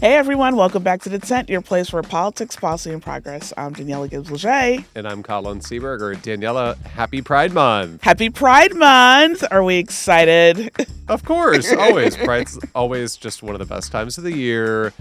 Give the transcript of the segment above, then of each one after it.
Hey everyone, welcome back to The Tent, your place for politics, policy, and progress. I'm Daniella Gibbs-Leger. And I'm Colin Seberger. Daniella, happy Pride Month. Happy Pride Month! Are we excited? Of course, always. Pride's always just one of the best times of the year.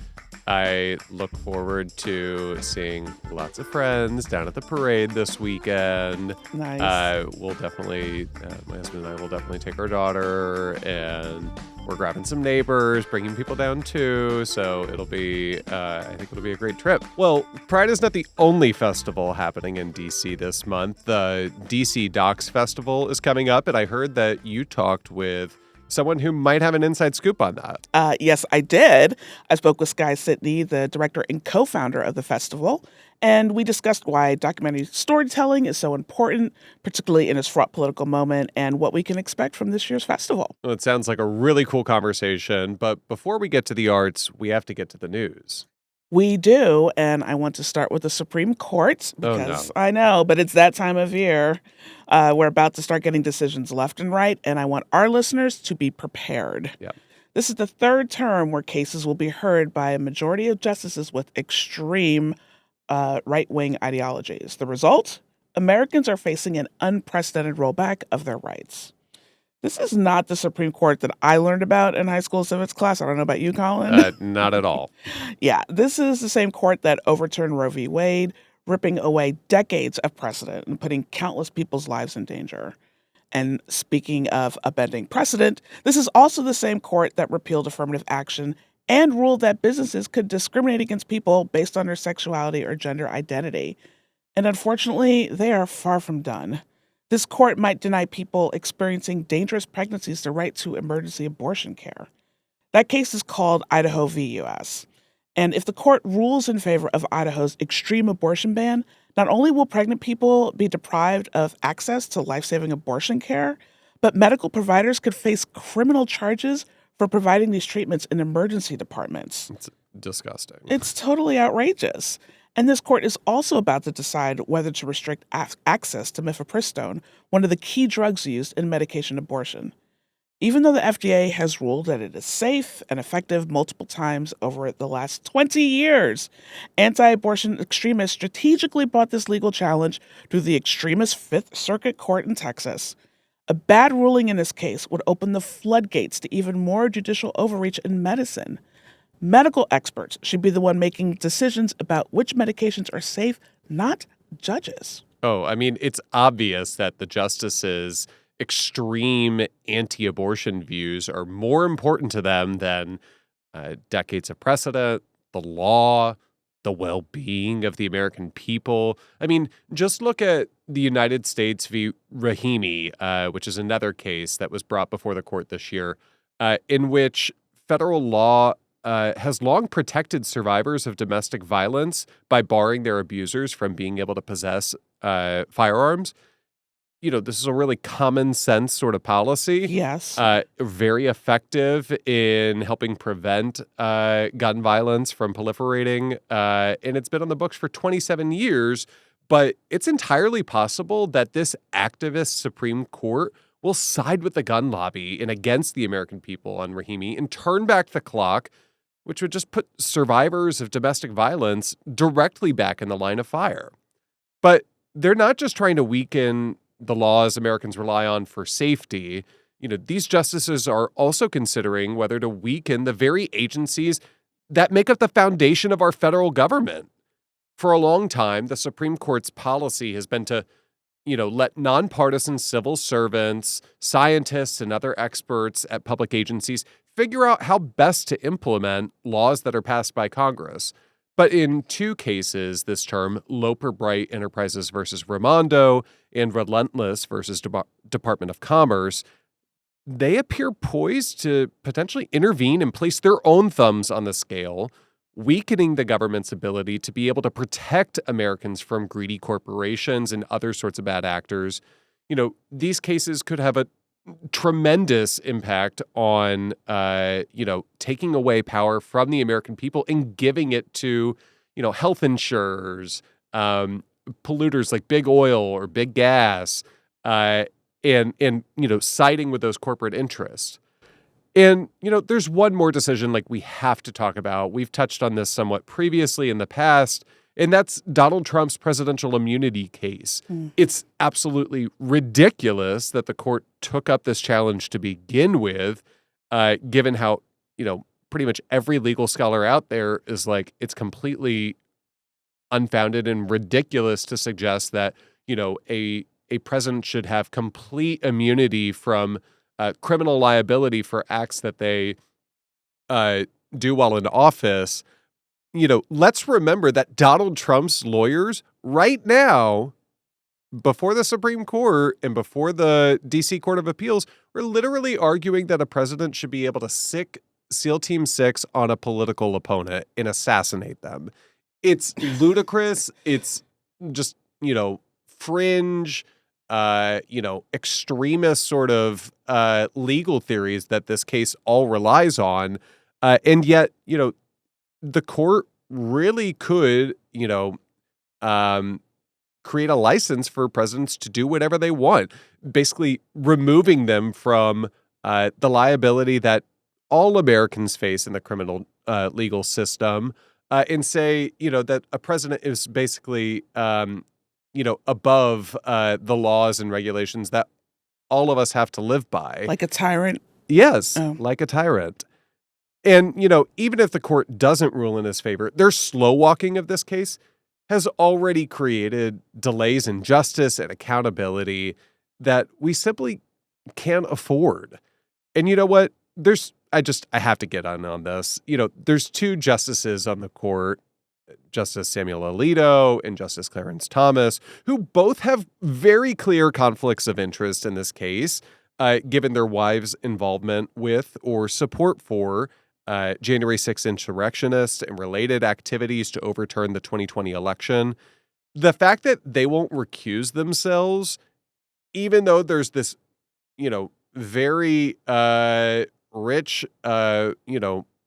I look forward to seeing lots of friends down at the parade this weekend. Nice. We'll definitely, my husband and I will definitely take our daughter, and we're grabbing some neighbors, bringing people down too. So it'll be, I think it'll be a great trip. Well, Pride is not the only festival happening in DC this month. The DC Docs Festival is coming up, and I heard that you talked with someone who might have an inside scoop on that. Yes, I did. I spoke with Sitney, the director and co-founder of the festival, and we discussed why documentary storytelling is so important, particularly in this fraught political moment, and what we can expect from this year's festival. Well, it sounds like a really cool conversation, but before we get to the arts, we have to get to the news. We do, and I want to start with the Supreme Court because I know, but it's that time of year. We're about to start getting decisions left and right, and I want our listeners to be prepared. Yep. This is the third term where cases will be heard by a majority of justices with extreme right-wing ideologies. The result? Americans are facing an unprecedented rollback of their rights. This is not the Supreme Court that I learned about in high school civics class. I don't know about you, Colin. Not at all. Yeah, this is the same court that overturned Roe v. Wade, ripping away decades of precedent and putting countless people's lives in danger. And speaking of upending precedent, this is also the same court that repealed affirmative action and ruled that businesses could discriminate against people based on their sexuality or gender identity. And unfortunately, they are far from done. This court might deny people experiencing dangerous pregnancies the right to emergency abortion care. That case is called Idaho v. U.S. And if the court rules in favor of Idaho's extreme abortion ban, not only will pregnant people be deprived of access to life-saving abortion care, but medical providers could face criminal charges for providing these treatments in emergency departments. It's disgusting. It's totally outrageous. And this court is also about to decide whether to restrict access to mifepristone, one of the key drugs used in medication abortion. Even though the FDA has ruled that it is safe and effective multiple times over the last 20 years, anti-abortion extremists strategically brought this legal challenge to the extremist Fifth Circuit Court in Texas. A bad ruling in this case would open the floodgates to even more judicial overreach in medicine. Medical experts should be the one making decisions about which medications are safe, not judges. Oh, I mean, it's obvious that the justices' extreme anti-abortion views are more important to them than decades of precedent, the law, the well-being of the American people. I mean, just look at the United States v. Rahimi, which is another case that was brought before the court this year, in which federal law has long protected survivors of domestic violence by barring their abusers from being able to possess firearms. You know, this is a really common sense sort of policy. Yes. Very effective in helping prevent gun violence from proliferating. And it's been on the books for 27 years. But it's entirely possible that this activist Supreme Court will side with the gun lobby and against the American people on Rahimi and turn back the clock, which would just put survivors of domestic violence directly back in the line of fire. But they're not just trying to weaken the laws Americans rely on for safety. You know, these justices are also considering whether to weaken the very agencies that make up the foundation of our federal government. For a long time, the Supreme Court's policy has been to, let nonpartisan civil servants, scientists, and other experts at public agencies figure out how best to implement laws that are passed by Congress. But in two cases this term, Loper Bright Enterprises versus Raimondo and Relentless versus Department of Commerce, they appear poised to potentially intervene and place their own thumbs on the scale, weakening the government's ability to be able to protect Americans from greedy corporations and other sorts of bad actors. These cases could have a tremendous impact on, taking away power from the American people and giving it to, health insurers, polluters like big oil or big gas, and siding with those corporate interests. And, there's one more decision like we have to talk about. We've touched on this somewhat previously in the past, and that's Donald Trump's presidential immunity case. Mm. It's absolutely ridiculous that the court took up this challenge to begin with, given how, pretty much every legal scholar out there is like, it's completely unfounded and ridiculous to suggest that, a president should have complete immunity from criminal liability for acts that they do while in office. Let's remember that Donald Trump's lawyers right now, before the Supreme Court and before the D.C. Court of Appeals, were literally arguing that a president should be able to sick SEAL Team 6 on a political opponent and assassinate them. It's ludicrous. It's just, fringe, extremist sort of legal theories that this case all relies on. And yet, the court really could, create a license for presidents to do whatever they want, basically removing them from the liability that all Americans face in the criminal legal system, and say, that a president is basically, above the laws and regulations that all of us have to live by. Like a tyrant? Yes, Oh. like a tyrant. And, even if the court doesn't rule in his favor, their slow walking of this case has already created delays in justice and accountability that we simply can't afford. And you know what? I have to get on this. There's two justices on the court, Justice Samuel Alito and Justice Clarence Thomas, who both have very clear conflicts of interest in this case, given their wives' involvement with or support for January 6th insurrectionists and related activities to overturn the 2020 election. The fact that they won't recuse themselves, even though there's this, very rich,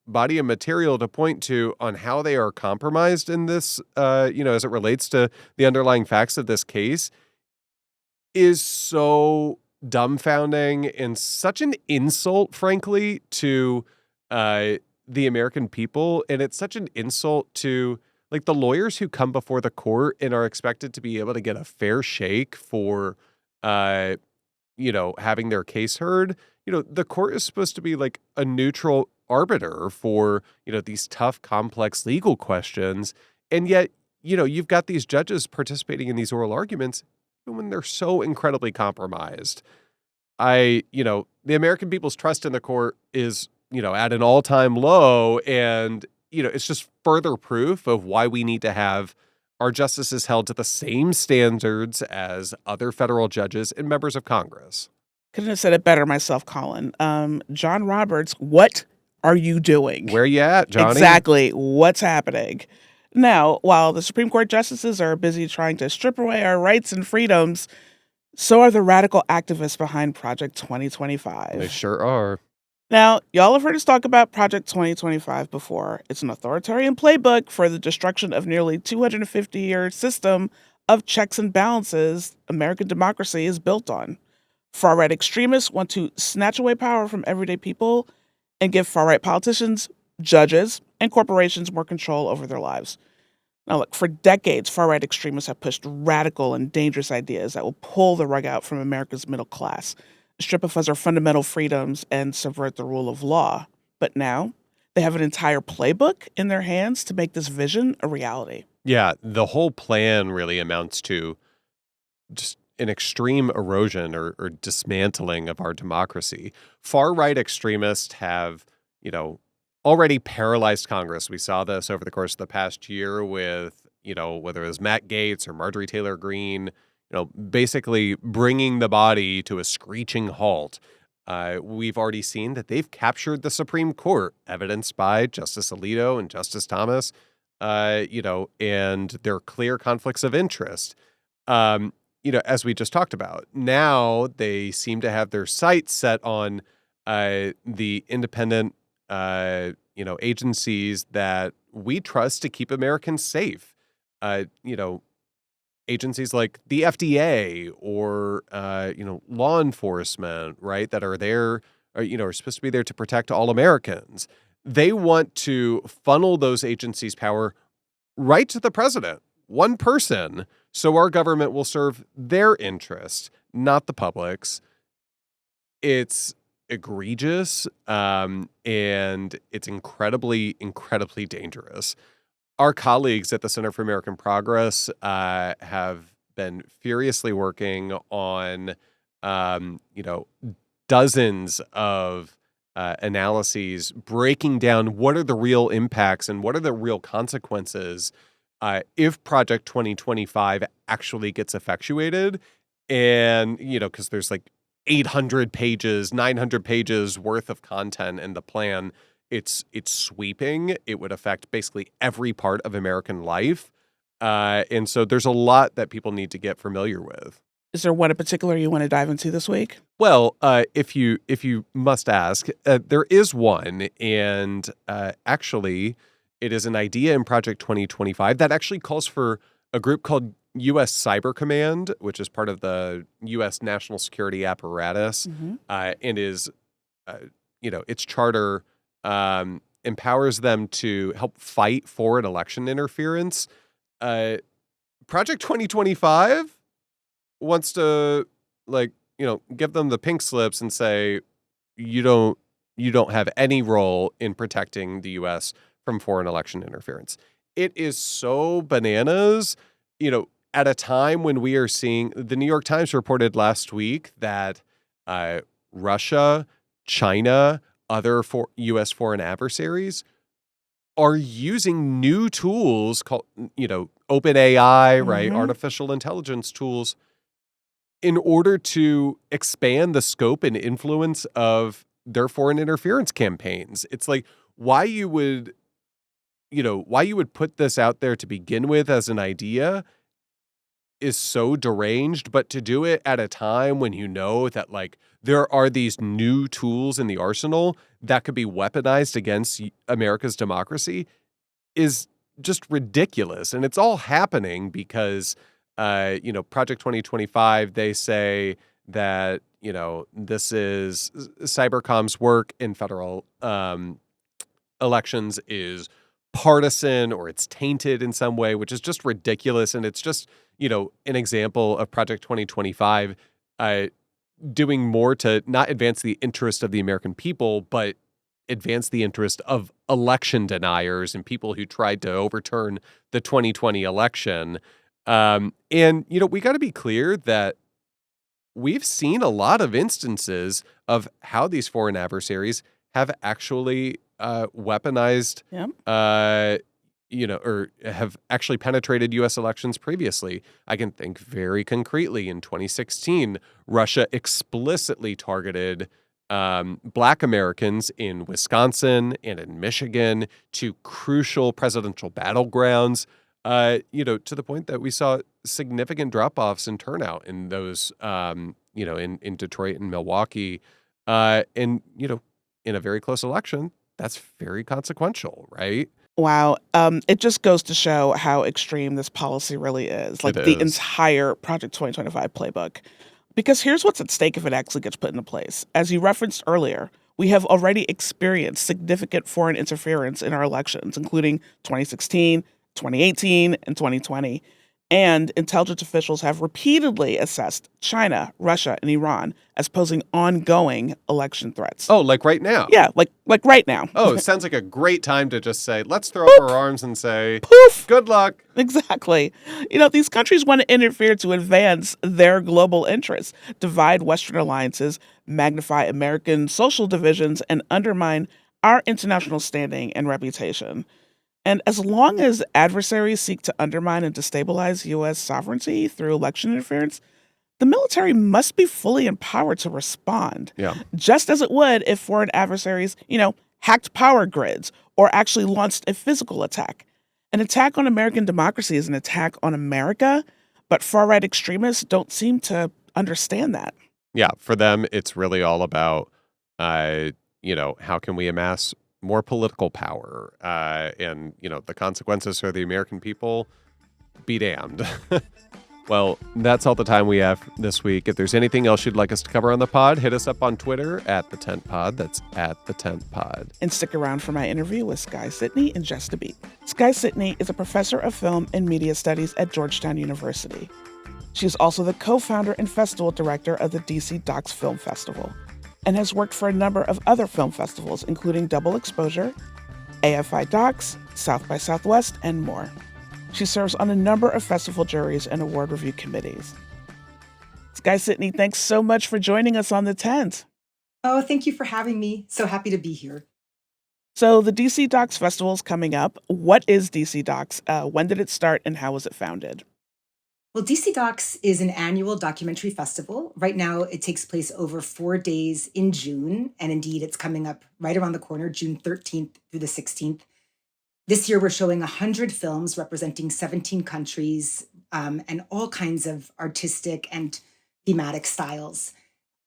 body of material to point to on how they are compromised in this, as it relates to the underlying facts of this case, is so dumbfounding and such an insult, frankly, to the American people. And it's such an insult to like the lawyers who come before the court and are expected to be able to get a fair shake for, having their case heard. The court is supposed to be like a neutral arbiter for, these tough, complex legal questions. And yet, you've got these judges participating in these oral arguments when they're so incredibly compromised. The American people's trust in the court is, at an all-time low. And, it's just further proof of why we need to have our justices held to the same standards as other federal judges and members of Congress. Couldn't have said it better myself, Colin. John Roberts, what are you doing? Where you at, Johnny? Exactly. What's happening? Now, while the Supreme Court justices are busy trying to strip away our rights and freedoms, so are the radical activists behind Project 2025. They sure are. Now, y'all have heard us talk about Project 2025 before. It's an authoritarian playbook for the destruction of nearly 250-year system of checks and balances American democracy is built on. Far-right extremists want to snatch away power from everyday people and give far-right politicians, judges, and corporations more control over their lives. Now, look, for decades, far-right extremists have pushed radical and dangerous ideas that will pull the rug out from America's middle class, strip us our fundamental freedoms, and subvert the rule of law. But now, they have an entire playbook in their hands to make this vision a reality. Yeah, the whole plan really amounts to just an extreme erosion or dismantling of our democracy. Far-right extremists have, already paralyzed Congress. We saw this over the course of the past year with, whether it was Matt Gaetz or Marjorie Taylor Greene, basically bringing the body to a screeching halt. We've already seen that they've captured the Supreme Court, evidenced by Justice Alito and Justice Thomas, and their clear conflicts of interest. As we just talked about, now they seem to have their sights set on the independent, agencies that we trust to keep Americans safe. Agencies like the FDA or, law enforcement, right, that are there are supposed to be there to protect all Americans. They want to funnel those agencies' power right to the president, one person, so our government will serve their interest, not the public's. It's egregious, and it's incredibly, incredibly dangerous. Our colleagues at the Center for American Progress have been furiously working on, dozens of analyses breaking down what are the real impacts and what are the real consequences if Project 2025 actually gets effectuated. And, because there's like 800 pages, 900 pages worth of content in the plan. It's sweeping. It would affect basically every part of American life. And so there's a lot that people need to get familiar with. Is there one in particular you want to dive into this week? Well, if you must ask, there is one, and actually, it is an idea in Project 2025 that actually calls for a group called U.S. Cyber Command, which is part of the U.S. national security apparatus, and is, its charter empowers them to help fight foreign election interference. Project 2025 wants to, give them the pink slips and say, you don't have any role in protecting the U.S. from foreign election interference. It is so bananas, at a time when we are seeing, the New York Times reported last week that Russia, China, other U.S. foreign adversaries are using new tools called, OpenAI, right? Artificial intelligence tools in order to expand the scope and influence of their foreign interference campaigns. It's like why you would put this out there to begin with as an idea is so deranged, but to do it at a time when that there are these new tools in the arsenal that could be weaponized against America's democracy is just ridiculous. And it's all happening because Project 2025, they say that, this is Cybercom's work in federal elections is partisan or it's tainted in some way, which is just ridiculous. And it's just, an example of Project 2025 doing more to not advance the interest of the American people, but advance the interest of election deniers and people who tried to overturn the 2020 election. And, we got to be clear that we've seen a lot of instances of how these foreign adversaries have actually weaponized, or have actually penetrated U.S. elections previously. I can think very concretely in 2016, Russia explicitly targeted Black Americans in Wisconsin and in Michigan, two crucial presidential battlegrounds, to the point that we saw significant drop-offs in turnout in those, in Detroit and Milwaukee. In a very close election, that's very consequential, right? Wow. It just goes to show how extreme this policy really is, like the entire Project 2025 playbook. Because here's what's at stake if it actually gets put into place. As you referenced earlier, we have already experienced significant foreign interference in our elections, including 2016, 2018, and 2020. And intelligence officials have repeatedly assessed China, Russia, and Iran as posing ongoing election threats. Oh, like right now? Yeah, like right now. Oh, it sounds like a great time to just say, let's throw up our arms and say, poof, good luck. Exactly. These countries want to interfere to advance their global interests, divide Western alliances, magnify American social divisions, and undermine our international standing and reputation. And as long as adversaries seek to undermine and destabilize U.S. sovereignty through election interference, the military must be fully empowered to respond. Yeah. Just as it would if foreign adversaries, hacked power grids or actually launched a physical attack. An attack on American democracy is an attack on America, but far-right extremists don't seem to understand that. Yeah, for them, it's really all about, how can we amass more political power, and the consequences for the American people, be damned. Well, that's all the time we have this week. If there's anything else you'd like us to cover on the pod, hit us up on Twitter at the Tent Pod. That's at the Tent Pod. And stick around for my interview with Sky Sitney in just a beat. Sky Sitney is a professor of film and media studies at Georgetown University. She's also the co-founder and festival director of the DC Docs Film Festival and has worked for a number of other film festivals, including Double Exposure, AFI Docs, South by Southwest, and more. She serves on a number of festival juries and award review committees. Sky Sitney, thanks so much for joining us on The Tent. Oh, thank you for having me. So happy to be here. So the DC Docs Festival is coming up. What is DC Docs? When did it start and how was it founded? Well, DC Docs is an annual documentary festival. Right now, it takes place over 4 days in June. And indeed, it's coming up right around the corner, June 13th through the 16th. This year, we're showing 100 films representing 17 countries and all kinds of artistic and thematic styles.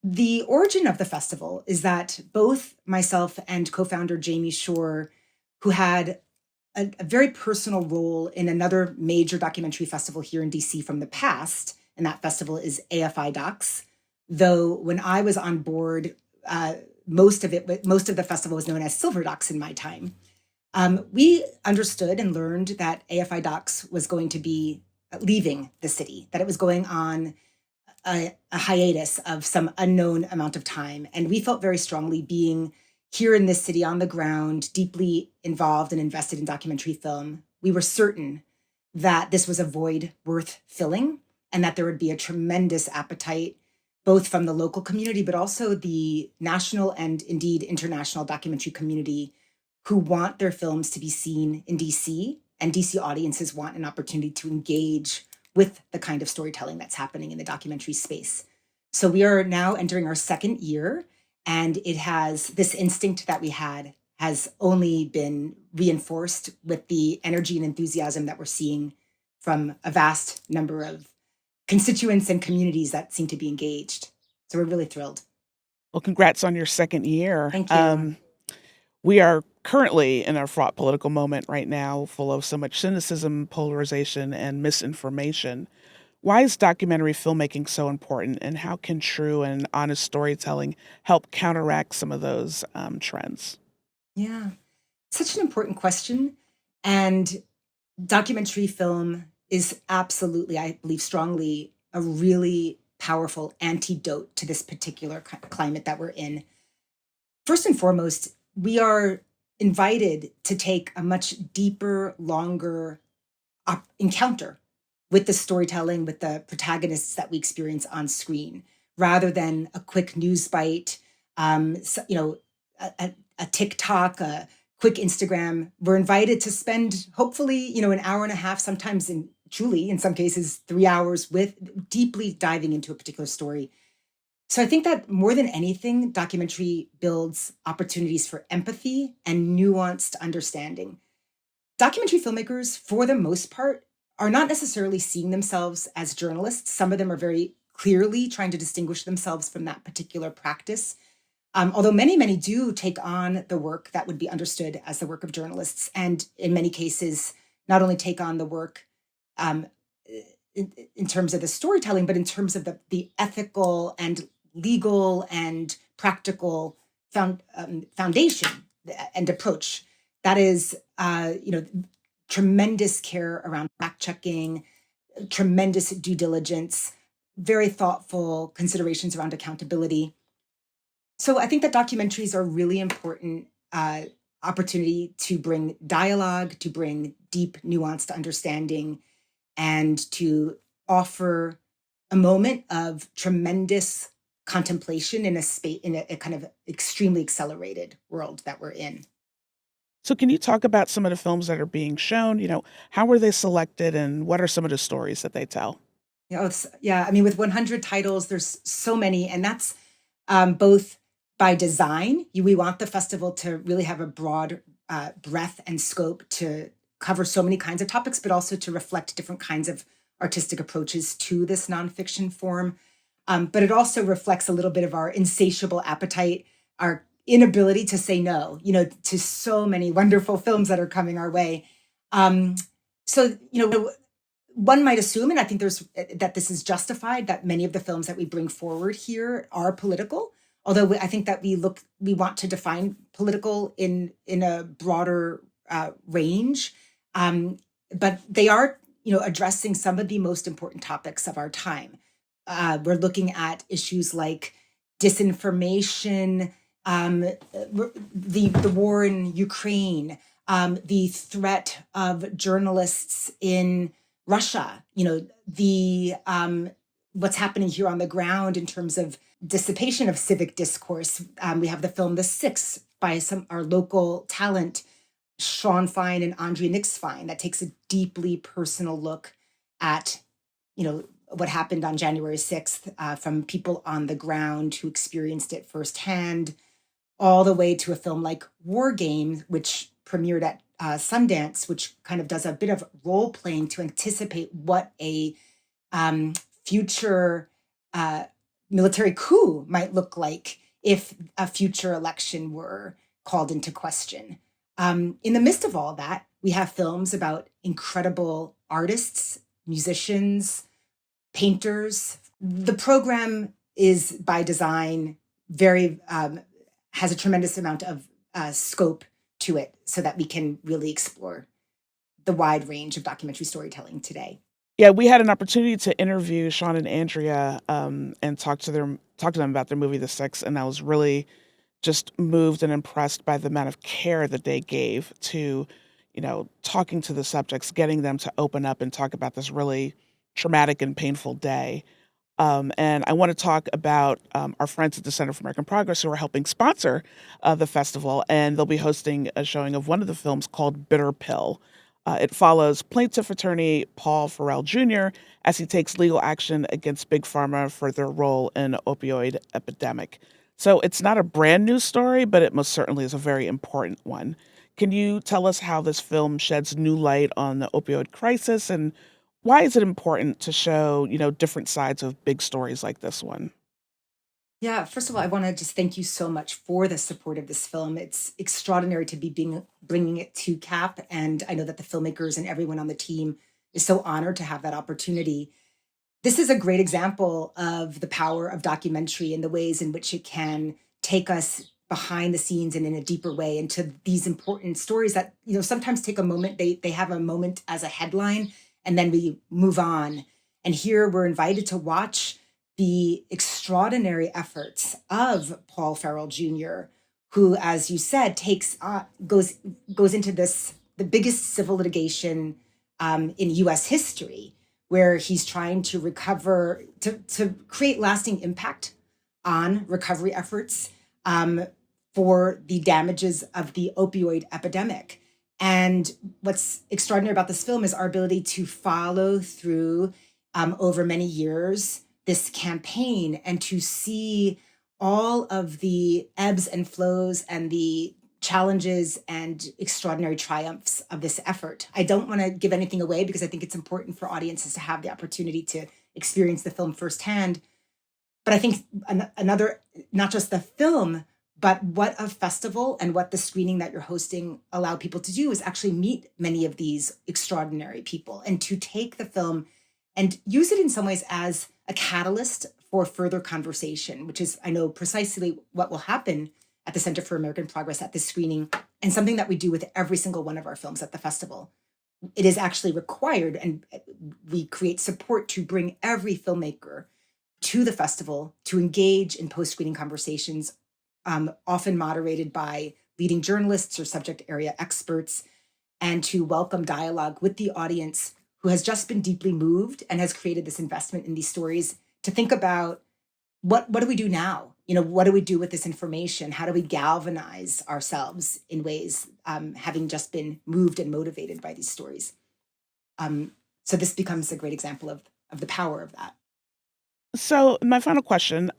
The origin of the festival is that both myself and co-founder Jamie Shore, who had a very personal role in another major documentary festival here in DC from the past, and that festival is AFI Docs. Though when I was on board, most of the festival was known as Silver Docs in my time. We understood and learned that AFI Docs was going to be leaving the city, that it was going on a hiatus of some unknown amount of time. And we felt very strongly, being here in this city on the ground, deeply involved and invested in documentary film, we were certain that this was a void worth filling and that there would be a tremendous appetite, both from the local community, but also the national and indeed international documentary community who want their films to be seen in DC, and DC audiences want an opportunity to engage with the kind of storytelling that's happening in the documentary space. So we are now entering our second year, and it has this instinct that we had has only been reinforced with the energy and enthusiasm that we're seeing from a vast number of constituents and communities that seem to be engaged. So we're really thrilled. Well, congrats on your second year. Thank you. We are currently in a fraught political moment right now, full of so much cynicism, polarization, and misinformation. Why is documentary filmmaking so important, and how can true and honest storytelling help counteract some of those trends? Yeah, such an important question. And documentary film is absolutely, I believe strongly, a really powerful antidote to this particular climate that we're in. First and foremost, we are invited to take a much deeper, longer encounter with the storytelling, with the protagonists that we experience on screen, rather than a quick news bite, a TikTok, a quick Instagram. We're invited to spend, hopefully, an hour and a half, sometimes in some cases, 3 hours with deeply diving into a particular story. So I think that more than anything, documentary builds opportunities for empathy and nuanced understanding. Documentary filmmakers, for the most part, are not necessarily seeing themselves as journalists. Some of them are very clearly trying to distinguish themselves from that particular practice. Although many do take on the work that would be understood as the work of journalists, and in many cases, not only take on the work in terms of the storytelling, but in terms of the ethical and legal and practical foundation and approach. That is, tremendous care around fact checking, tremendous due diligence, very thoughtful considerations around accountability. So I think that documentaries are really important opportunity to bring dialogue, to bring deep, nuanced understanding, and to offer a moment of tremendous contemplation in a kind of extremely accelerated world that we're in. So can you talk about some of the films that are being shown? How were they selected, and what are some of the stories that they tell? I mean, with 100 titles, there's so many, and that's both by design. We want the festival to really have a broad breadth and scope to cover so many kinds of topics, but also to reflect different kinds of artistic approaches to this nonfiction form. But it also reflects a little bit of our insatiable appetite, our inability to say no, to so many wonderful films that are coming our way. So, one might assume, and I think that this is justified, that many of the films that we bring forward here are political. Although I think that we want to define political in a broader range, but they are, addressing some of the most important topics of our time. We're looking at issues like disinformation, the war in Ukraine, the threat of journalists in Russia, the what's happening here on the ground in terms of dissipation of civic discourse. We have the film The Six by our local talent, Sean Fine and Andrea Nix Fine, that takes a deeply personal look at, what happened on January 6th from people on the ground who experienced it firsthand, all the way to a film like War Games, which premiered at Sundance, which kind of does a bit of role playing to anticipate what a future military coup might look like if a future election were called into question. In the midst of all that, we have films about incredible artists, musicians, painters. The program is by design very has a tremendous amount of scope to it, so that we can really explore the wide range of documentary storytelling today. Yeah, we had an opportunity to interview Sean and Andrea and talk to them about their movie The Six, and I was really just moved and impressed by the amount of care that they gave to, talking to the subjects, getting them to open up and talk about this really traumatic and painful day. And I want to talk about our friends at the Center for American Progress who are helping sponsor the festival, and they'll be hosting a showing of one of the films called Bitter Pill. It follows plaintiff attorney Paul Farrell Jr. as he takes legal action against Big Pharma for their role in the opioid epidemic. So it's not a brand new story, but it most certainly is a very important one. Can you tell us how this film sheds new light on the opioid crisis, and why is it important to show, different sides of big stories like this one? Yeah, first of all, I want to just thank you so much for the support of this film. It's extraordinary to be bringing it to CAP, and I know that the filmmakers and everyone on the team is so honored to have that opportunity. This is a great example of the power of documentary and the ways in which it can take us behind the scenes and in a deeper way into these important stories that, sometimes take a moment. They have a moment as a headline, and then we move on. And here we're invited to watch the extraordinary efforts of Paul Farrell Jr., who, as you said, goes into the biggest civil litigation in U.S. history, where he's trying to recover, to create lasting impact on recovery efforts for the damages of the opioid epidemic. And what's extraordinary about this film is our ability to follow through over many years this campaign, and to see all of the ebbs and flows and the challenges and extraordinary triumphs of this effort. I don't want to give anything away because I think it's important for audiences to have the opportunity to experience the film firsthand. But I think another, not just the film, but what a festival and what the screening that you're hosting allow people to do is actually meet many of these extraordinary people, and to take the film and use it in some ways as a catalyst for further conversation, which is, I know, precisely what will happen at the Center for American Progress at this screening, and something that we do with every single one of our films at the festival. It is actually required, and we create support to bring every filmmaker to the festival to engage in post-screening conversations, often moderated by leading journalists or subject area experts, and to welcome dialogue with the audience who has just been deeply moved and has created this investment in these stories, to think about what do we do now? What do we do with this information? How do we galvanize ourselves in ways, having just been moved and motivated by these stories? So this becomes a great example of the power of that. So my final question,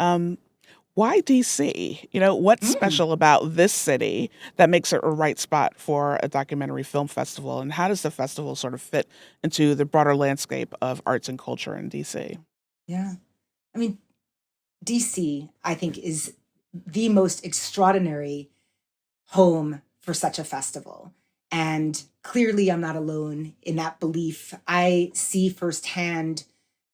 why DC? What's Mm. special about this city that makes it a right spot for a documentary film festival? And how does the festival sort of fit into the broader landscape of arts and culture in DC? Yeah. I mean, DC, I think, is the most extraordinary home for such a festival. And clearly, I'm not alone in that belief. I see firsthand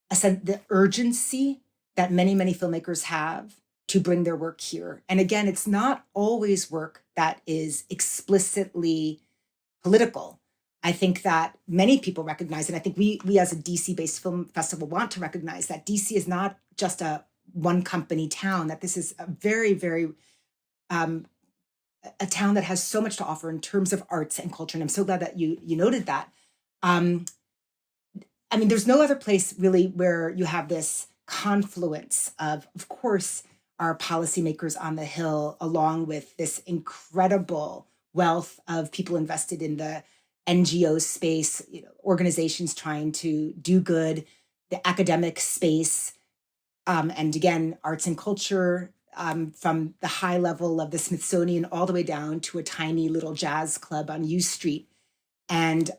the urgency that many, many filmmakers have to bring their work here. And again, it's not always work that is explicitly political. I think that many people recognize, and I think we as a DC-based film festival want to recognize that DC is not just a one company town, that this is a very, very a town that has so much to offer in terms of arts and culture. And I'm so glad that you noted that. I mean, there's no other place really where you have this confluence of course, our policymakers on the Hill, along with this incredible wealth of people invested in the NGO space, organizations trying to do good, the academic space, and again, arts and culture, from the high level of the Smithsonian all the way down to a tiny little jazz club on U Street. And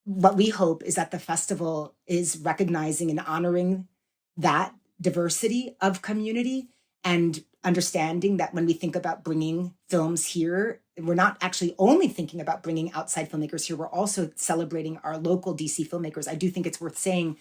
what we hope is that the festival is recognizing and honoring that diversity of community and understanding that when we think about bringing films here, we're not actually only thinking about bringing outside filmmakers here, we're also celebrating our local DC filmmakers. I do think it's worth saying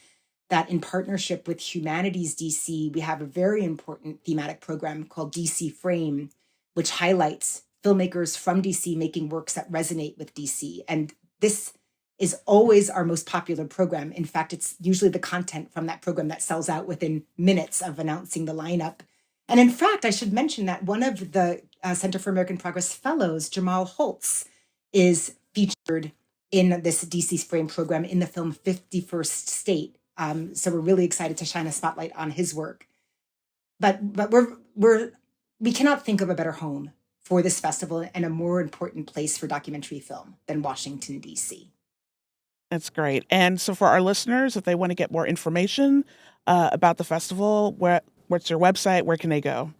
that in partnership with Humanities DC, we have a very important thematic program called DC Frame, which highlights filmmakers from DC making works that resonate with DC. And this is always our most popular program. In fact, it's usually the content from that program that sells out within minutes of announcing the lineup. And in fact, I should mention that one of the Center for American Progress fellows, Jamal Holtz, is featured in this DC Frame program in the film 51st State. So we're really excited to shine a spotlight on his work. But we cannot think of a better home for this festival and a more important place for documentary film than Washington, D.C. That's great. And so for our listeners, if they want to get more information about the festival, what's your website? Where can they go?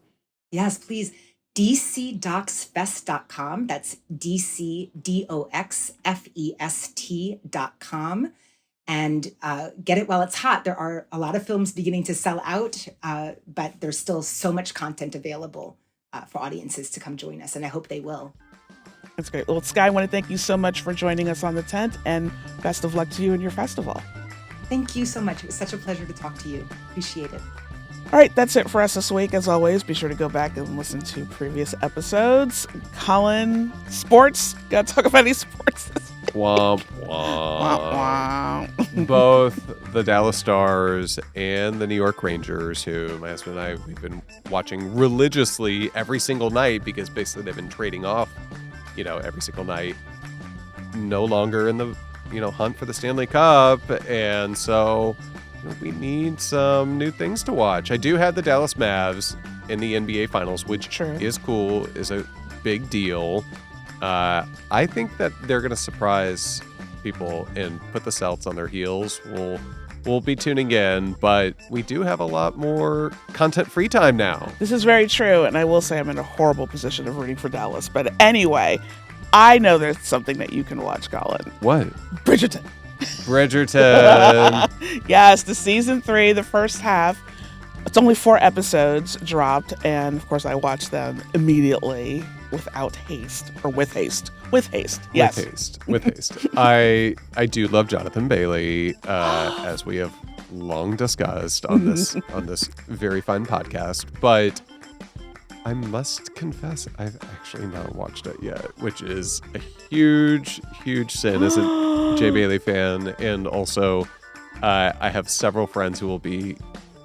Yes, please. DCDocsFest.com. That's DCDocsFest.com. And get it while it's hot. There are a lot of films beginning to sell out, but there's still so much content available for audiences to come join us, and I hope they will. That's great. Well, Skye, I want to thank you so much for joining us on The Tent, and best of luck to you and your festival. Thank you so much. It was such a pleasure to talk to you. Appreciate it. All right, that's it for us this week. As always, be sure to go back and listen to previous episodes. Colin, sports. Got to talk about any sports this week. Womp womp. Both the Dallas Stars and the New York Rangers, who my husband and I, we've been watching religiously every single night because basically they've been trading off, every single night, no longer in the, hunt for the Stanley Cup. And so we need some new things to watch. I do have the Dallas Mavs in the NBA Finals, which is cool, is a big deal. I think that they're going to surprise people and put the Celts on their heels. We'll be tuning in, but we do have a lot more content-free time now. This is very true, and I will say I'm in a horrible position of rooting for Dallas. But anyway, I know there's something that you can watch, Colin. What? Bridgerton. Yes, the season 3, the first half. It's only 4 episodes dropped, and of course I watched them immediately without haste, or with haste. With haste, yes. With haste. I do love Jonathan Bailey, as we have long discussed on this very fun podcast, but I must confess I've actually not watched it yet, which is a huge, huge sin as a Jay Bailey fan, and also I have several friends who will be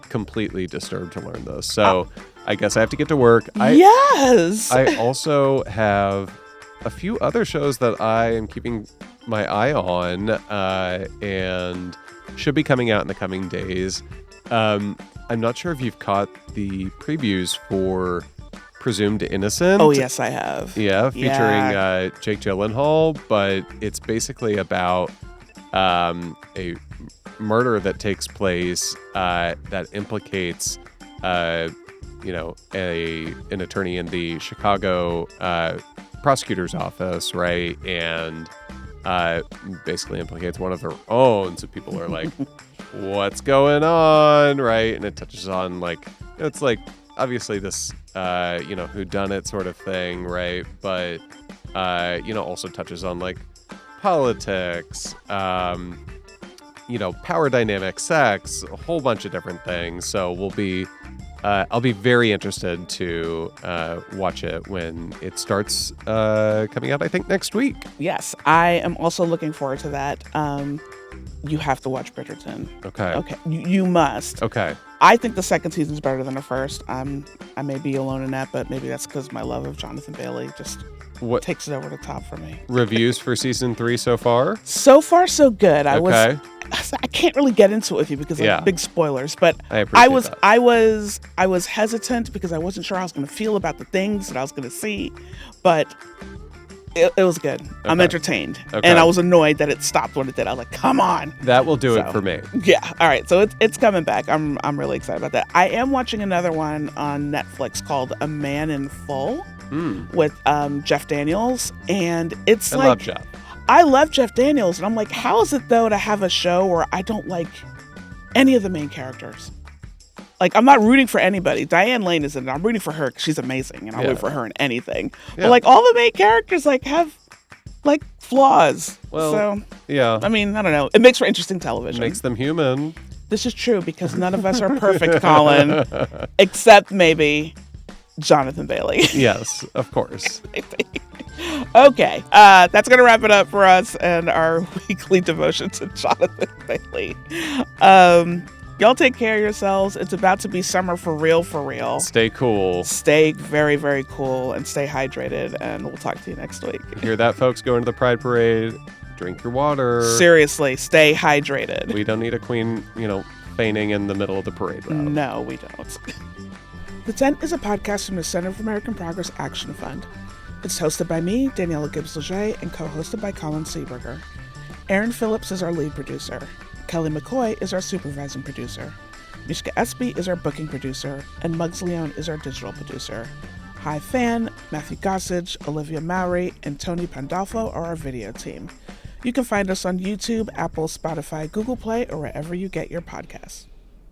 completely disturbed to learn this. So I guess I have to get to work. Yes! I also have a few other shows that I am keeping my eye on and should be coming out in the coming days. I'm not sure if you've caught the previews for Presumed Innocent. Oh, yes, I have. Yeah, featuring Jake Gyllenhaal, but it's basically about a murder that takes place that implicates an attorney in the Chicago prosecutor's office, right? And basically implicates one of their own. So people are like, what's going on, right? And it touches on it's like obviously this whodunit sort of thing, right? But also touches on politics, power dynamics, sex, a whole bunch of different things. So I'll be very interested to watch it when it starts coming out, I think, next week. Yes, I am also looking forward to that. You have to watch Bridgerton. Okay. Okay, you must. Okay. I think the second season's better than the first. I may be alone in that, but maybe that's because my love of Jonathan Bailey just takes it over the top for me. Reviews for season 3 so far? So far, so good. Okay. I can't really get into it with you because of big spoilers, but I was hesitant because I wasn't sure how I was going to feel about the things that I was going to see, but it was good. Okay. I'm entertained, and I was annoyed that it stopped when it did. I was like, "Come on!" That will do it for me. Yeah. All right. So it's coming back. I'm really excited about that. I am watching another one on Netflix called A Man in Full with Jeff Daniels, and it's I love Jeff. I love Jeff Daniels, and I'm like, how is it though to have a show where I don't like any of the main characters? Like, I'm not rooting for anybody. Diane Lane is in it. I'm rooting for her because she's amazing, and I'll root for her in anything. Yeah. But like, all the main characters have like flaws. Well, so yeah. I mean, I don't know. It makes for interesting television. It makes them human. This is true because none of us are perfect, Colin, except maybe Jonathan Bailey. Yes, of course. Okay, that's going to wrap it up for us and our weekly devotion to Jonathan Bailey. Y'all take care of yourselves. It's about to be summer for real, for real. Stay cool. Stay very, very cool and stay hydrated, and we'll talk to you next week. You hear that, folks? Going to the Pride Parade. Drink your water. Seriously, stay hydrated. We don't need a queen, fainting in the middle of the parade route. No, we don't. The Tent is a podcast from the Center for American Progress Action Fund. It's hosted by me, Daniella Gibbs-Leger, and co-hosted by Colin Seeberger. Aaron Phillips is our lead producer. Kelly McCoy is our supervising producer. Mishka Espy is our booking producer, and Muggs Leone is our digital producer. Hi Fan, Matthew Gossage, Olivia Mowry, and Tony Pandolfo are our video team. You can find us on YouTube, Apple, Spotify, Google Play, or wherever you get your podcasts.